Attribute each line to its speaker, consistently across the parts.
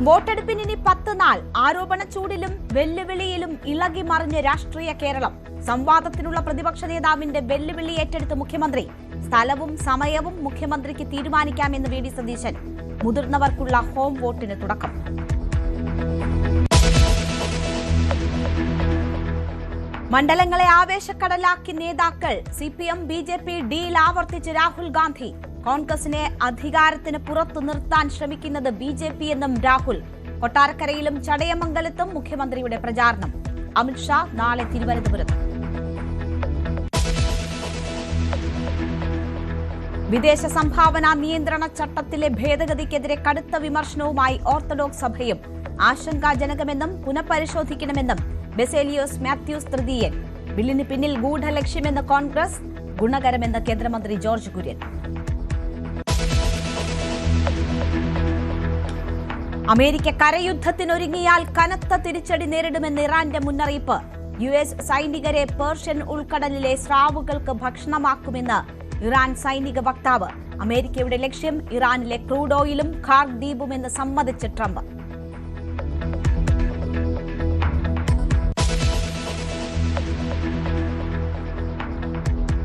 Speaker 1: വോട്ടെടുപ്പിന് ഇനി 10 നാൾ. ആരോപണ ചൂടിലും വെല്ലുവിളിയിലും ഇളകി മറിഞ്ഞ രാഷ്ട്രീയ കേരളം. സംവാദത്തിനുള്ള പ്രതിപക്ഷ നേതാവിന്റെ വെല്ലുവിളി ഏറ്റെടുത്ത് മുഖ്യമന്ത്രി. സ്ഥലവും സമയവും മുഖ്യമന്ത്രിക്ക് തീരുമാനിക്കാമെന്ന് വി ഡി സതീശൻ. മുതിർന്നവർക്കുള്ള ഹോം വോട്ടിന് തുടക്കം. മണ്ഡലങ്ങളെ ആവേശക്കടലാക്കി നേതാക്കൾ. CPM BJP ഡീൽ ആവർത്തിച്ച് രാഹുൽ ഗാന്ധി. കോൺഗ്രസിനെ അധികാരത്തിന് പുറത്തു നിർത്താൻ ശ്രമിക്കുന്നത് BJP എന്നും രാഹുൽ. കൊട്ടാരക്കരയിലും ചടയമംഗലത്തും മുഖ്യമന്ത്രിയുടെ പ്രചാരണം. അമിത്ഷാ നാളെ തിരുവനന്തപുരത്ത്. വിദേശ സംഭാവന നിയന്ത്രണ ചട്ടത്തിലെ ഭേദഗതിക്കെതിരെ കടുത്ത വിമർശനവുമായി ഓർത്തഡോക്സ് സഭയും. ആശങ്കാജനകമെന്നും പുനഃപരിശോധിക്കണമെന്നും ബെസേലിയോസ് മാത്യൂസ് തൃതീയൻ. ബില്ലിന് പിന്നിൽ ഗൂഢലക്ഷ്യമെന്ന് കോൺഗ്രസ്, ഗുണകരമെന്ന് കേന്ദ്രമന്ത്രി ജോർജ് കുര്യൻ. അമേരിക്ക കരയുദ്ധത്തിനൊരുങ്ങിയാൽ കനത്ത തിരിച്ചടി നേരിടുമെന്ന് ഇറാന്റെ മുന്നറിയിപ്പ്. US സൈനികരെ പേർഷ്യൻ ഉൾക്കടലിലെ സ്രാവുകൾക്ക് ഭക്ഷണമാക്കുമെന്ന് ഇറാൻ സൈനിക വക്താവ്. അമേരിക്കയുടെ ലക്ഷ്യം ഇറാനിലെ ക്രൂഡ് ഓയിലും ഖാർഗ് ദ്വീപുമെന്ന് സമ്മതിച്ച് ട്രംപ്.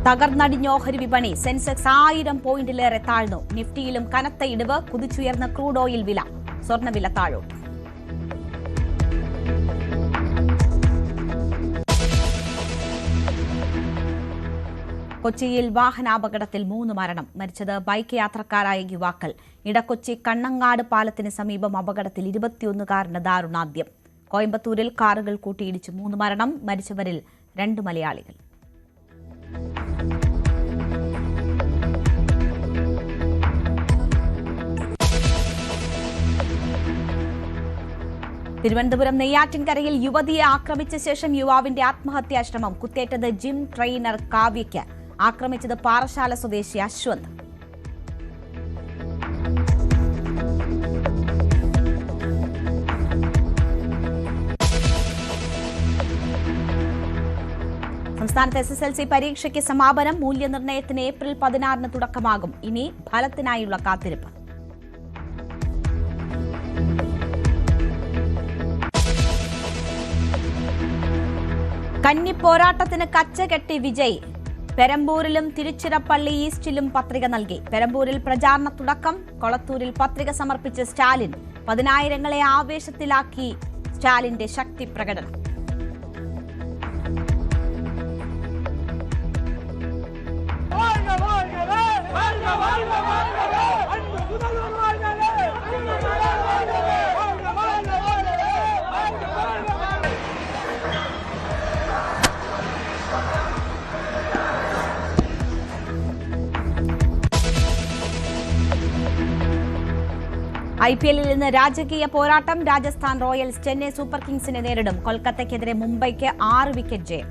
Speaker 1: തകർന്നടിഞ്ഞ ഓഹരി വിപണി. സെൻസെക്സ് 1000 പോയിന്റിലേറെ താഴ്ന്നു. നിഫ്റ്റിയിലും കനത്ത ഇടിവ്. കുതിച്ചുയർന്ന ക്രൂഡ് ഓയിൽ വില. സ്വർണ്ണവില താഴോട്ട്. കൊച്ചിയിൽ വാഹനാപകടത്തിൽ 3 മരണം. മരിച്ചത് ബൈക്ക് യാത്രക്കാരായ യുവാക്കൾ. ഇടക്കൊച്ചി കണ്ണങ്ങാട് പാലത്തിന് സമീപം അപകടത്തിൽ 21കാരന് ദാരുണാന്ത്യം. കോയമ്പത്തൂരിൽ കാറുകൾ കൂട്ടിയിടിച്ച് 3 മരണം. മരിച്ചവരിൽ 2 മലയാളികൾ. തിരുവനന്തപുരം നെയ്യാറ്റിൻകരയിൽ യുവതിയെ ആക്രമിച്ച ശേഷം യുവാവിന്റെ ആത്മഹത്യാശ്രമം. കുത്തേറ്റത് ജിം ട്രെയിനർ കാവ്യയ്ക്ക്. ആക്രമിച്ചത് പാറശാല സ്വദേശി അശ്വന്ത്. സംസ്ഥാനത്ത് SSLC പരീക്ഷയ്ക്ക് സമാപനം. മൂല്യനിർണ്ണയത്തിന് ഏപ്രിൽ 16 തുടക്കമാകും. ഇനി ഫലത്തിനായുള്ള കാത്തിരിപ്പ്. കന്നി പോരാട്ടത്തിന് കച്ചകെട്ടി വിജയ്. പെരമ്പൂരിലും തിരുച്ചിറപ്പള്ളി ഈസ്റ്റിലും പത്രിക നൽകി. പെരമ്പൂരിൽ പ്രചാരണ തുടക്കം. കൊളത്തൂരിൽ പത്രിക സമർപ്പിച്ച സ്റ്റാലിൻ. 10,000ങ്ങളെ ആവേശത്തിലാക്കി സ്റ്റാലിന്റെ ശക്തി പ്രകടനം. IPLൽ ഇന്ന് രാജകീയ പോരാട്ടം. രാജസ്ഥാൻ റോയൽസ് ചെന്നൈ സൂപ്പർ കിങ്സിനെ നേരിടും. കൊൽക്കത്തയ്ക്കെതിരെ മുംബൈക്ക് 6 വിക്കറ്റ് ജയം.